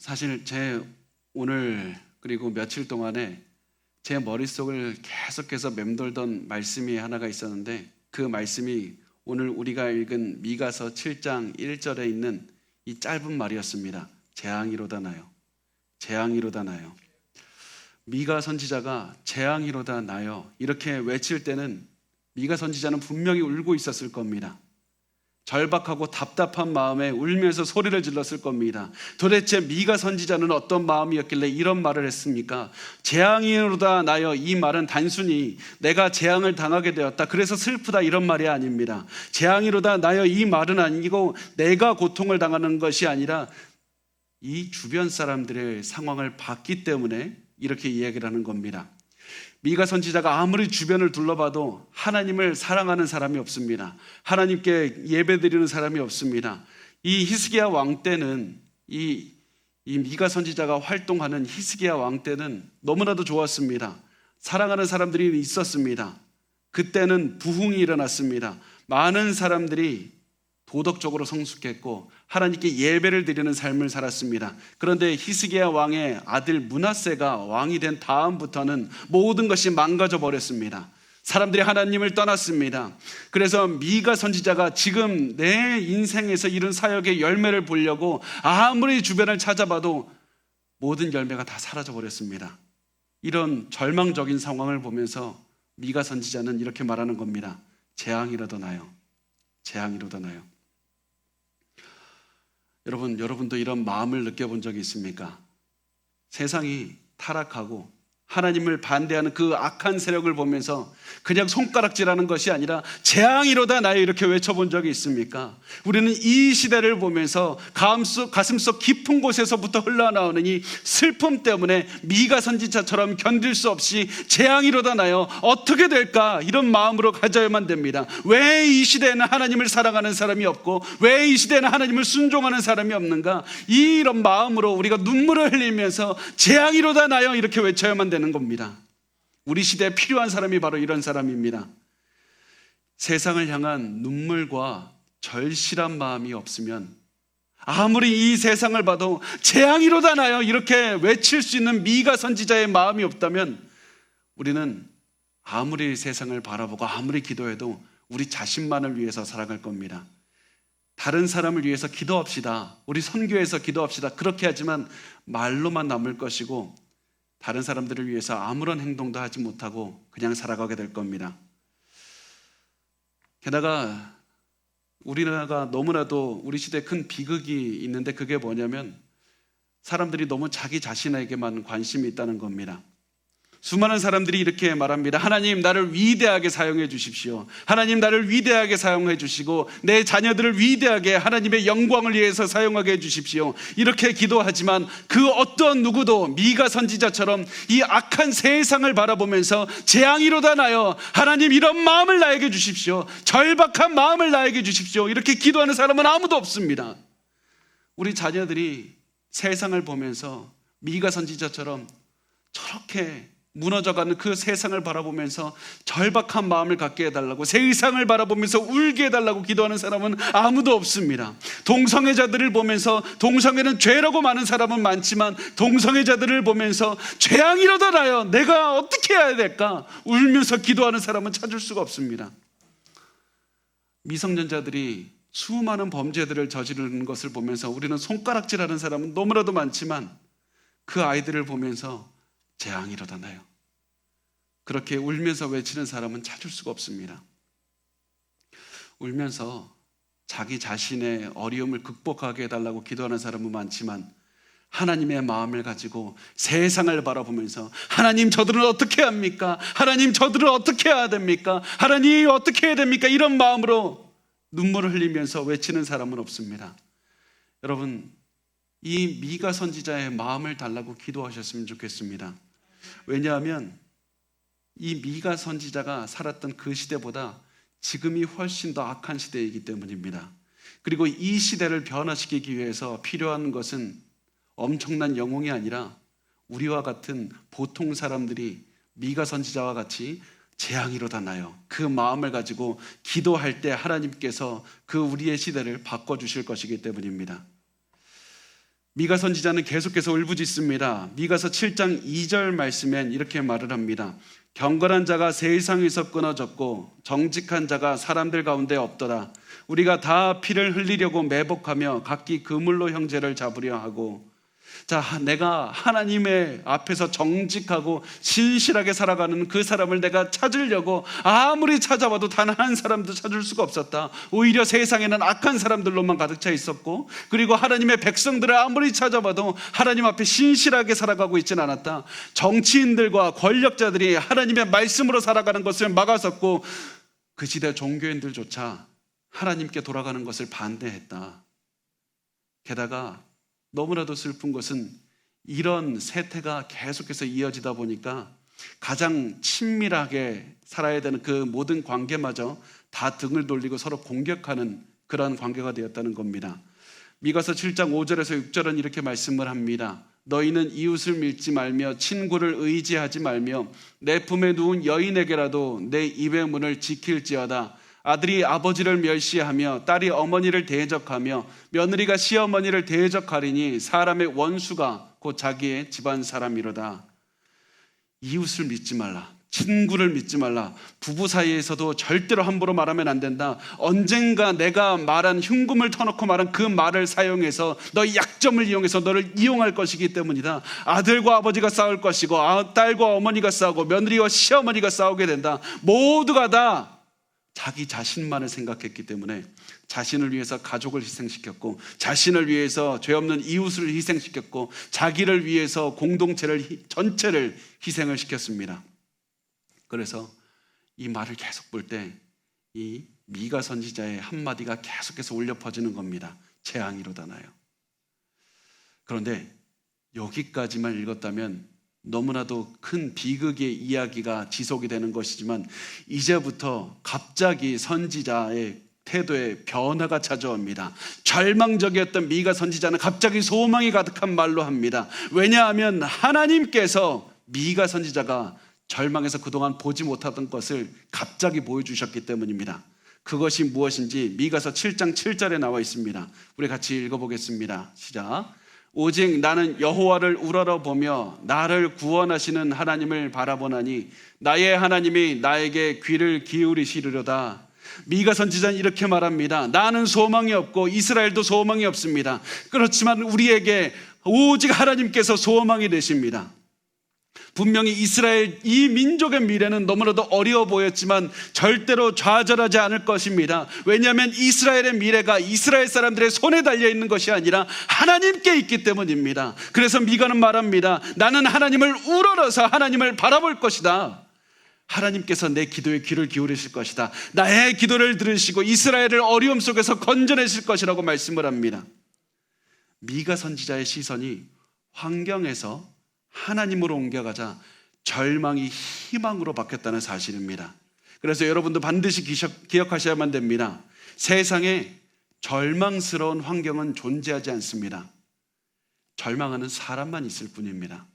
사실 제 오늘 그리고 며칠 동안에 제 머릿속을 계속해서 맴돌던 말씀이 하나가 있었는데, 그 말씀이 오늘 우리가 읽은 미가서 7장 1절에 있는 이 짧은 말이었습니다. 재앙이로다 나요. 재앙이로다 나요. 미가 선지자가 재앙이로다 나요 이렇게 외칠 때는 미가 선지자는 분명히 울고 있었을 겁니다. 절박하고 답답한 마음에 울면서 소리를 질렀을 겁니다. 도대체 미가 선지자는 어떤 마음이었길래 이런 말을 했습니까? 재앙이로다 나여, 이 말은 단순히 내가 재앙을 당하게 되었다, 그래서 슬프다, 이런 말이 아닙니다. 재앙이로다 나여, 이 말은 아니고 내가 고통을 당하는 것이 아니라 이 주변 사람들의 상황을 봤기 때문에 이렇게 이야기를 하는 겁니다. 미가 선지자가 아무리 주변을 둘러봐도 하나님을 사랑하는 사람이 없습니다. 하나님께 예배드리는 사람이 없습니다. 이 히스기야 왕 때는 이 미가 선지자가 활동하는 히스기야 왕 때는 너무나도 좋았습니다. 사랑하는 사람들이 있었습니다. 그때는 부흥이 일어났습니다. 많은 사람들이 도덕적으로 성숙했고 하나님께 예배를 드리는 삶을 살았습니다. 그런데 히스기야 왕의 아들 므낫세가 왕이 된 다음부터는 모든 것이 망가져 버렸습니다. 사람들이 하나님을 떠났습니다. 그래서 미가 선지자가 지금 내 인생에서 이룬 사역의 열매를 보려고 아무리 주변을 찾아봐도 모든 열매가 다 사라져 버렸습니다. 이런 절망적인 상황을 보면서 미가 선지자는 이렇게 말하는 겁니다. 재앙이라도 나요. 재앙이라도 나요. 여러분도 이런 마음을 느껴본 적이 있습니까? 세상이 타락하고 하나님을 반대하는 그 악한 세력을 보면서 그냥 손가락질하는 것이 아니라 재앙이로다 나요 이렇게 외쳐본 적이 있습니까? 우리는 이 시대를 보면서 가슴속 깊은 곳에서부터 흘러나오는 이 슬픔 때문에 미가 선지자처럼 견딜 수 없이 재앙이로다 나요, 어떻게 될까, 이런 마음으로 가져야만 됩니다. 왜 이 시대에는 하나님을 사랑하는 사람이 없고 왜 이 시대에는 하나님을 순종하는 사람이 없는가, 이런 마음으로 우리가 눈물을 흘리면서 재앙이로다 나요 이렇게 외쳐야만 되는 겁니다. 우리 시대에 필요한 사람이 바로 이런 사람입니다. 세상을 향한 눈물과 절실한 마음이 없으면, 아무리 이 세상을 봐도 재앙이로다 나요 이렇게 외칠 수 있는 미가 선지자의 마음이 없다면, 우리는 아무리 세상을 바라보고 아무리 기도해도 우리 자신만을 위해서 살아갈 겁니다. 다른 사람을 위해서 기도합시다, 우리 선교에서 기도합시다, 그렇게 하지만 말로만 남을 것이고 다른 사람들을 위해서 아무런 행동도 하지 못하고 그냥 살아가게 될 겁니다. 게다가 우리나라가 너무나도 우리 시대에 큰 비극이 있는데, 그게 뭐냐면 사람들이 너무 자기 자신에게만 관심이 있다는 겁니다. 수많은 사람들이 이렇게 말합니다. 하나님, 나를 위대하게 사용해 주십시오. 하나님, 나를 위대하게 사용해 주시고 내 자녀들을 위대하게 하나님의 영광을 위해서 사용하게 해 주십시오. 이렇게 기도하지만 그 어떤 누구도 미가 선지자처럼 이 악한 세상을 바라보면서 재앙이로다 나요, 하나님 이런 마음을 나에게 주십시오, 절박한 마음을 나에게 주십시오, 이렇게 기도하는 사람은 아무도 없습니다. 우리 자녀들이 세상을 보면서 미가 선지자처럼 저렇게 무너져가는 그 세상을 바라보면서 절박한 마음을 갖게 해달라고, 세상을 바라보면서 울게 해달라고 기도하는 사람은 아무도 없습니다. 동성애자들을 보면서, 동성애는 죄라고 많은 사람은 많지만 동성애자들을 보면서 재앙이로다 나요, 내가 어떻게 해야 될까, 울면서 기도하는 사람은 찾을 수가 없습니다. 미성년자들이 수많은 범죄들을 저지르는 것을 보면서 우리는 손가락질하는 사람은 너무나도 많지만 그 아이들을 보면서 재앙이로다 나요, 그렇게 울면서 외치는 사람은 찾을 수가 없습니다. 울면서 자기 자신의 어려움을 극복하게 해달라고 기도하는 사람은 많지만 하나님의 마음을 가지고 세상을 바라보면서 하나님 저들은 어떻게 합니까? 하나님 저들은 어떻게 해야 됩니까? 하나님 어떻게 해야 됩니까? 이런 마음으로 눈물을 흘리면서 외치는 사람은 없습니다. 여러분, 이 미가 선지자의 마음을 달라고 기도하셨으면 좋겠습니다. 왜냐하면 이 미가 선지자가 살았던 그 시대보다 지금이 훨씬 더 악한 시대이기 때문입니다. 그리고 이 시대를 변화시키기 위해서 필요한 것은 엄청난 영웅이 아니라 우리와 같은 보통 사람들이 미가 선지자와 같이 재앙이로다 나요, 그 마음을 가지고 기도할 때 하나님께서 그 우리의 시대를 바꿔주실 것이기 때문입니다. 미가 선지자는 계속해서 울부짖습니다. 미가서 7장 2절 말씀엔 이렇게 말을 합니다. 경건한 자가 세상에서 끊어졌고 정직한 자가 사람들 가운데 없더라. 우리가 다 피를 흘리려고 매복하며 각기 그물로 형제를 잡으려 하고. 자, 내가 하나님의 앞에서 정직하고 신실하게 살아가는 그 사람을 내가 찾으려고 아무리 찾아봐도 단 한 사람도 찾을 수가 없었다. 오히려 세상에는 악한 사람들로만 가득 차 있었고, 그리고 하나님의 백성들을 아무리 찾아봐도 하나님 앞에 신실하게 살아가고 있지는 않았다. 정치인들과 권력자들이 하나님의 말씀으로 살아가는 것을 막아섰고, 그 시대 종교인들조차 하나님께 돌아가는 것을 반대했다. 게다가 너무나도 슬픈 것은 이런 세태가 계속해서 이어지다 보니까 가장 친밀하게 살아야 되는 그 모든 관계마저 다 등을 돌리고 서로 공격하는 그런 관계가 되었다는 겁니다. 미가서 7장 5절에서 6절은 이렇게 말씀을 합니다. 너희는 이웃을 믿지 말며 친구를 의지하지 말며 내 품에 누운 여인에게라도 내 입의 문을 지킬지어다. 아들이 아버지를 멸시하며 딸이 어머니를 대적하며 며느리가 시어머니를 대적하리니 사람의 원수가 곧 자기의 집안 사람이로다. 이웃을 믿지 말라. 친구를 믿지 말라. 부부 사이에서도 절대로 함부로 말하면 안 된다. 언젠가 내가 말한 흉금을 터놓고 말한 그 말을 사용해서 너의 약점을 이용해서 너를 이용할 것이기 때문이다. 아들과 아버지가 싸울 것이고 딸과 어머니가 싸우고 며느리와 시어머니가 싸우게 된다. 모두가 다 자기 자신만을 생각했기 때문에 자신을 위해서 가족을 희생시켰고, 자신을 위해서 죄 없는 이웃을 희생시켰고, 자기를 위해서 공동체를 전체를 희생을 시켰습니다. 그래서 이 말을 계속 볼 때 이 미가 선지자의 한마디가 계속해서 울려 퍼지는 겁니다. 재앙이로다나요. 그런데 여기까지만 읽었다면 너무나도 큰 비극의 이야기가 지속이 되는 것이지만, 이제부터 갑자기 선지자의 태도에 변화가 찾아옵니다. 절망적이었던 미가 선지자는 갑자기 소망이 가득한 말로 합니다. 왜냐하면 하나님께서 미가 선지자가 절망해서 그동안 보지 못하던 것을 갑자기 보여주셨기 때문입니다. 그것이 무엇인지 미가서 7장 7절에 나와 있습니다. 우리 같이 읽어보겠습니다. 시작. 오직 나는 여호와를 우러러보며 나를 구원하시는 하나님을 바라보나니 나의 하나님이 나에게 귀를 기울이시리로다. 미가 선지자는 이렇게 말합니다. 나는 소망이 없고 이스라엘도 소망이 없습니다. 그렇지만 우리에게 오직 하나님께서 소망이 되십니다. 분명히 이스라엘 이 민족의 미래는 너무나도 어려워 보였지만 절대로 좌절하지 않을 것입니다. 왜냐하면 이스라엘의 미래가 이스라엘 사람들의 손에 달려있는 것이 아니라 하나님께 있기 때문입니다. 그래서 미가는 말합니다. 나는 하나님을 우러러서 하나님을 바라볼 것이다. 하나님께서 내 기도에 귀를 기울이실 것이다. 나의 기도를 들으시고 이스라엘을 어려움 속에서 건져내실 것이라고 말씀을 합니다. 미가 선지자의 시선이 환경에서 하나님으로 옮겨가자 절망이 희망으로 바뀌었다는 사실입니다. 그래서 여러분도 반드시 기억하셔야만 됩니다. 세상에 절망스러운 환경은 존재하지 않습니다. 절망하는 사람만 있을 뿐입니다.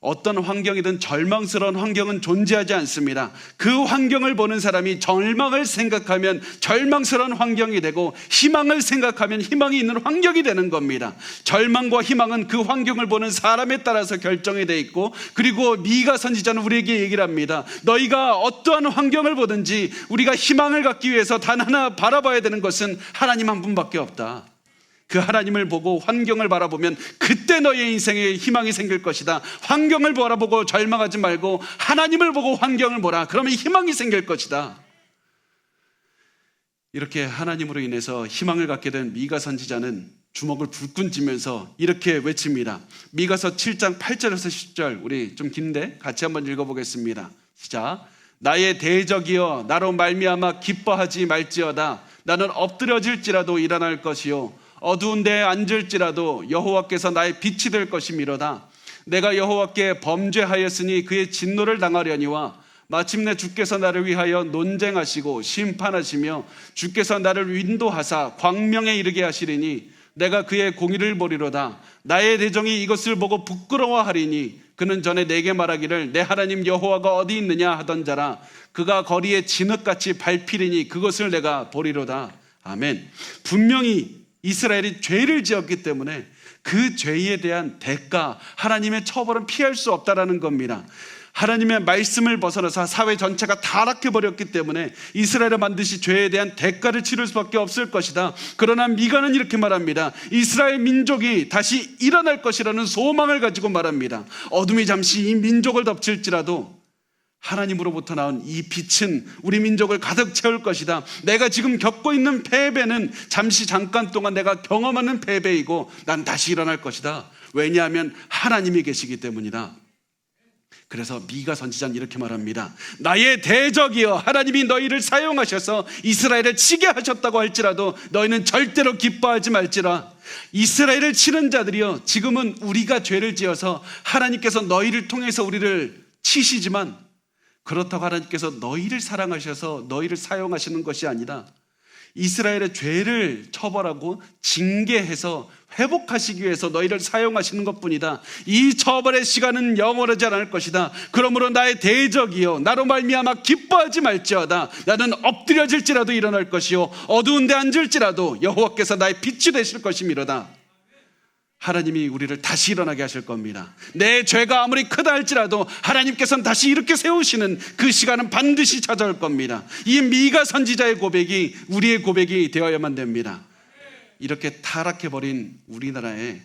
어떤 환경이든 절망스러운 환경은 존재하지 않습니다. 그 환경을 보는 사람이 절망을 생각하면 절망스러운 환경이 되고, 희망을 생각하면 희망이 있는 환경이 되는 겁니다. 절망과 희망은 그 환경을 보는 사람에 따라서 결정이 되어 있고, 그리고 미가 선지자는 우리에게 얘기를 합니다. 너희가 어떠한 환경을 보든지 우리가 희망을 갖기 위해서 단 하나 바라봐야 되는 것은 하나님 한 분밖에 없다. 그 하나님을 보고 환경을 바라보면 그때 너의 인생에 희망이 생길 것이다. 환경을 바라보고 절망하지 말고 하나님을 보고 환경을 보라. 그러면 희망이 생길 것이다. 이렇게 하나님으로 인해서 희망을 갖게 된 미가 선지자는 주먹을 불끈 쥐면서 이렇게 외칩니다. 미가서 7장 8절에서 10절, 우리 좀 긴데 같이 한번 읽어보겠습니다. 시작. 나의 대적이여 나로 말미암아 기뻐하지 말지어다. 나는 엎드려질지라도 일어날 것이요 어두운 데에 앉을지라도 여호와께서 나의 빛이 될 것이미로다. 내가 여호와께 범죄하였으니 그의 진노를 당하려니와 마침내 주께서 나를 위하여 논쟁하시고 심판하시며 주께서 나를 인도하사 광명에 이르게 하시리니 내가 그의 공의를 보리로다. 나의 대적이 이것을 보고 부끄러워하리니 그는 전에 내게 말하기를 내 하나님 여호와가 어디 있느냐 하던 자라. 그가 거리에 진흙같이 밟히리니 그것을 내가 보리로다. 아멘. 분명히 이스라엘이 죄를 지었기 때문에 그 죄에 대한 대가, 하나님의 처벌은 피할 수 없다라는 겁니다. 하나님의 말씀을 벗어나서 사회 전체가 타락해버렸기 때문에 이스라엘은 반드시 죄에 대한 대가를 치를 수밖에 없을 것이다. 그러나 미가는 이렇게 말합니다. 이스라엘 민족이 다시 일어날 것이라는 소망을 가지고 말합니다. 어둠이 잠시 이 민족을 덮칠지라도 하나님으로부터 나온 이 빛은 우리 민족을 가득 채울 것이다. 내가 지금 겪고 있는 패배는 잠깐 동안 내가 경험하는 패배이고 난 다시 일어날 것이다. 왜냐하면 하나님이 계시기 때문이다. 그래서 미가 선지자는 이렇게 말합니다. 나의 대적이여, 하나님이 너희를 사용하셔서 이스라엘을 치게 하셨다고 할지라도 너희는 절대로 기뻐하지 말지라. 이스라엘을 치는 자들이여, 지금은 우리가 죄를 지어서 하나님께서 너희를 통해서 우리를 치시지만 그렇다고 하나님께서 너희를 사랑하셔서 너희를 사용하시는 것이 아니라 이스라엘의 죄를 처벌하고 징계해서 회복하시기 위해서 너희를 사용하시는 것뿐이다. 이 처벌의 시간은 영원하지 않을 것이다. 그러므로 나의 대적이여, 나로 말미암아 기뻐하지 말지어다. 나는 엎드려질지라도 일어날 것이요 어두운 데 앉을지라도 여호와께서 나의 빛이 되실 것이미로다. 하나님이 우리를 다시 일어나게 하실 겁니다. 내 죄가 아무리 크다 할지라도 하나님께서는 다시 이렇게 세우시는 그 시간은 반드시 찾아올 겁니다. 이 미가 선지자의 고백이 우리의 고백이 되어야만 됩니다. 이렇게 타락해버린 우리나라에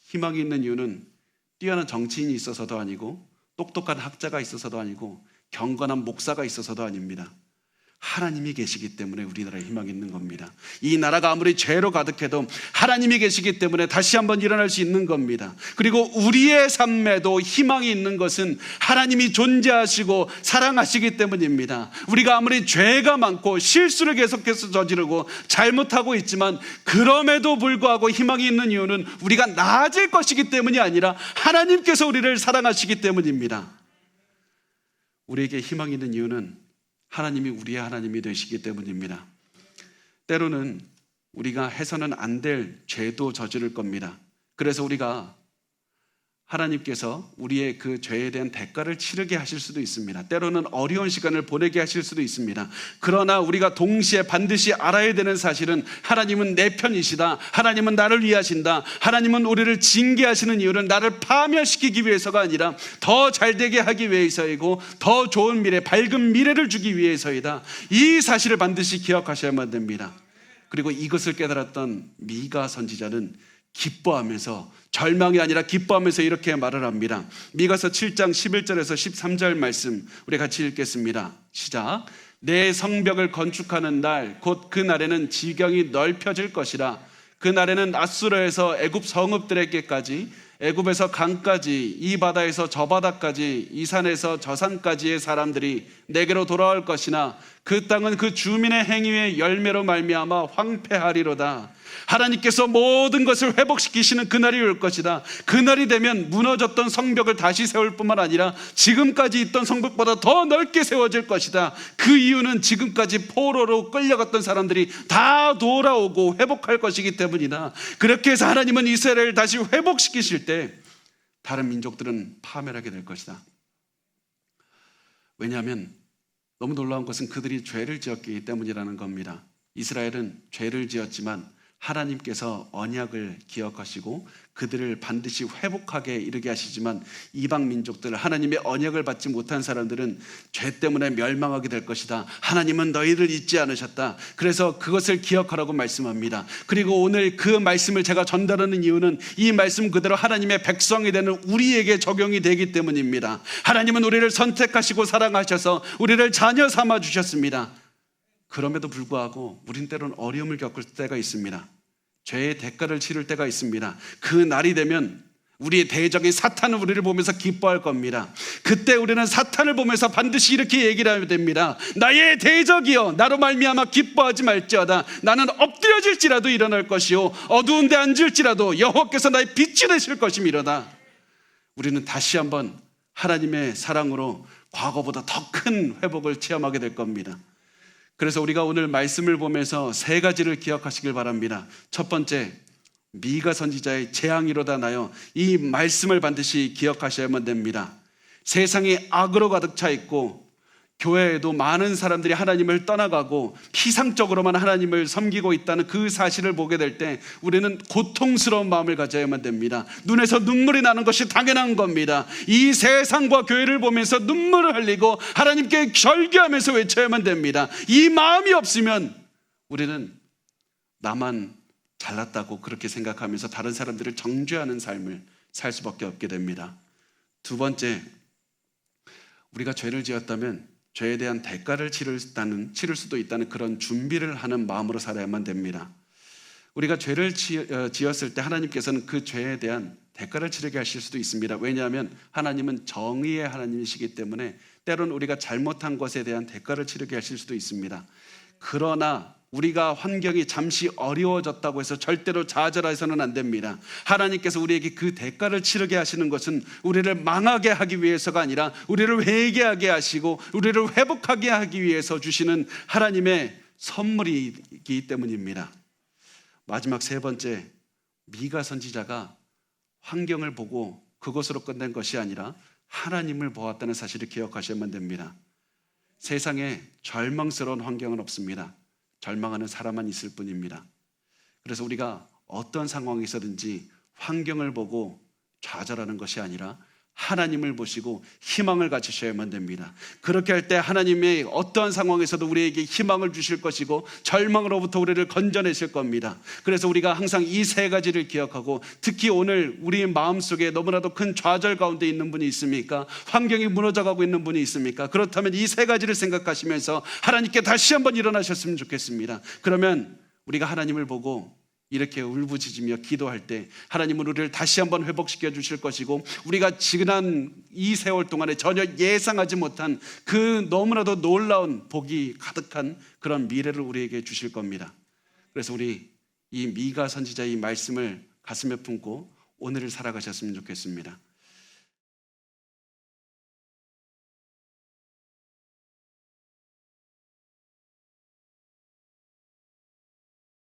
희망이 있는 이유는 뛰어난 정치인이 있어서도 아니고 똑똑한 학자가 있어서도 아니고 경건한 목사가 있어서도 아닙니다. 하나님이 계시기 때문에 우리나라에 희망이 있는 겁니다. 이 나라가 아무리 죄로 가득해도 하나님이 계시기 때문에 다시 한번 일어날 수 있는 겁니다. 그리고 우리의 삶에도 희망이 있는 것은 하나님이 존재하시고 사랑하시기 때문입니다. 우리가 아무리 죄가 많고 실수를 계속해서 저지르고 잘못하고 있지만 그럼에도 불구하고 희망이 있는 이유는 우리가 나아질 것이기 때문이 아니라 하나님께서 우리를 사랑하시기 때문입니다. 우리에게 희망이 있는 이유는 하나님이 우리의 하나님이 되시기 때문입니다. 때로는 우리가 해서는 안 될 죄도 저지를 겁니다. 그래서 우리가 하나님께서 우리의 그 죄에 대한 대가를 치르게 하실 수도 있습니다. 때로는 어려운 시간을 보내게 하실 수도 있습니다. 그러나 우리가 동시에 반드시 알아야 되는 사실은 하나님은 내 편이시다. 하나님은 나를 위하신다. 하나님은 우리를 징계하시는 이유는 나를 파멸시키기 위해서가 아니라 더 잘되게 하기 위해서이고 더 좋은 미래, 밝은 미래를 주기 위해서이다. 이 사실을 반드시 기억하셔야만 됩니다. 그리고 이것을 깨달았던 미가 선지자는 기뻐하면서, 절망이 아니라 기뻐하면서 이렇게 말을 합니다. 미가서 7장 11절에서 13절 말씀 우리 같이 읽겠습니다. 시작. 내 성벽을 건축하는 날 곧 그 날에는 지경이 넓혀질 것이라. 그 날에는 아수르에서 애굽 성읍들에게까지, 애굽에서 강까지, 이 바다에서 저 바다까지, 이 산에서 저 산까지의 사람들이 내게로 돌아올 것이나 그 땅은 그 주민의 행위의 열매로 말미암아 황폐하리로다. 하나님께서 모든 것을 회복시키시는 그날이 올 것이다. 그날이 되면 무너졌던 성벽을 다시 세울 뿐만 아니라 지금까지 있던 성벽보다 더 넓게 세워질 것이다. 그 이유는 지금까지 포로로 끌려갔던 사람들이 다 돌아오고 회복할 것이기 때문이다. 그렇게 해서 하나님은 이스라엘을 다시 회복시키실 때 다른 민족들은 파멸하게 될 것이다. 왜냐하면 너무 놀라운 것은 그들이 죄를 지었기 때문이라는 겁니다. 이스라엘은 죄를 지었지만 하나님께서 언약을 기억하시고 그들을 반드시 회복하게 이르게 하시지만 이방 민족들, 하나님의 언약을 받지 못한 사람들은 죄 때문에 멸망하게 될 것이다. 하나님은 너희를 잊지 않으셨다. 그래서 그것을 기억하라고 말씀합니다. 그리고 오늘 그 말씀을 제가 전달하는 이유는 이 말씀 그대로 하나님의 백성이 되는 우리에게 적용이 되기 때문입니다. 하나님은 우리를 선택하시고 사랑하셔서 우리를 자녀 삼아 주셨습니다. 그럼에도 불구하고 우린 때로는 어려움을 겪을 때가 있습니다. 죄의 대가를 치를 때가 있습니다. 그 날이 되면 우리의 대적인 사탄은 우리를 보면서 기뻐할 겁니다. 그때 우리는 사탄을 보면서 반드시 이렇게 얘기를 하면 됩니다. 나의 대적이여, 나로 말미암아 기뻐하지 말지어다. 나는 엎드려질지라도 일어날 것이요 어두운 데 앉을지라도 여호와께서 나의 빛이 되실 것이미로다. 우리는 다시 한번 하나님의 사랑으로 과거보다 더 큰 회복을 체험하게 될 겁니다. 그래서 우리가 오늘 말씀을 보면서 세 가지를 기억하시길 바랍니다. 첫 번째, 미가 선지자의 재앙이로다 나여, 이 말씀을 반드시 기억하셔야만 됩니다. 세상이 악으로 가득 차 있고 교회에도 많은 사람들이 하나님을 떠나가고 피상적으로만 하나님을 섬기고 있다는 그 사실을 보게 될 때 우리는 고통스러운 마음을 가져야만 됩니다. 눈에서 눈물이 나는 것이 당연한 겁니다. 이 세상과 교회를 보면서 눈물을 흘리고 하나님께 절규하면서 외쳐야만 됩니다. 이 마음이 없으면 우리는 나만 잘났다고 그렇게 생각하면서 다른 사람들을 정죄하는 삶을 살 수밖에 없게 됩니다. 두 번째, 우리가 죄를 지었다면 죄에 대한 대가를 치를 수도 있다는 그런 준비를 하는 마음으로 살아야만 됩니다. 우리가 죄를 지었을 때 하나님께서는 그 죄에 대한 대가를 치르게 하실 수도 있습니다. 왜냐하면 하나님은 정의의 하나님이시기 때문에 때로는 우리가 잘못한 것에 대한 대가를 치르게 하실 수도 있습니다. 그러나 우리가 환경이 잠시 어려워졌다고 해서 절대로 좌절해서는 안 됩니다. 하나님께서 우리에게 그 대가를 치르게 하시는 것은 우리를 망하게 하기 위해서가 아니라 우리를 회개하게 하시고 우리를 회복하게 하기 위해서 주시는 하나님의 선물이기 때문입니다. 마지막 세 번째, 미가 선지자가 환경을 보고 그것으로 끝낸 것이 아니라 하나님을 보았다는 사실을 기억하셔야만 됩니다. 세상에 절망스러운 환경은 없습니다. 절망하는 사람만 있을 뿐입니다. 그래서 우리가 어떤 상황에서든지 환경을 보고 좌절하는 것이 아니라 하나님을 보시고 희망을 가지셔야만 됩니다. 그렇게 할 때 하나님의 어떠한 상황에서도 우리에게 희망을 주실 것이고 절망으로부터 우리를 건져내실 겁니다. 그래서 우리가 항상 이 세 가지를 기억하고, 특히 오늘 우리의 마음속에 너무나도 큰 좌절 가운데 있는 분이 있습니까? 환경이 무너져가고 있는 분이 있습니까? 그렇다면 이 세 가지를 생각하시면서 하나님께 다시 한번 일어나셨으면 좋겠습니다. 그러면 우리가 하나님을 보고 이렇게 울부짖으며 기도할 때 하나님은 우리를 다시 한번 회복시켜 주실 것이고, 우리가 지난 이 세월 동안에 전혀 예상하지 못한 그 너무나도 놀라운 복이 가득한 그런 미래를 우리에게 주실 겁니다. 그래서 우리 이 미가 선지자의 이 말씀을 가슴에 품고 오늘을 살아가셨으면 좋겠습니다.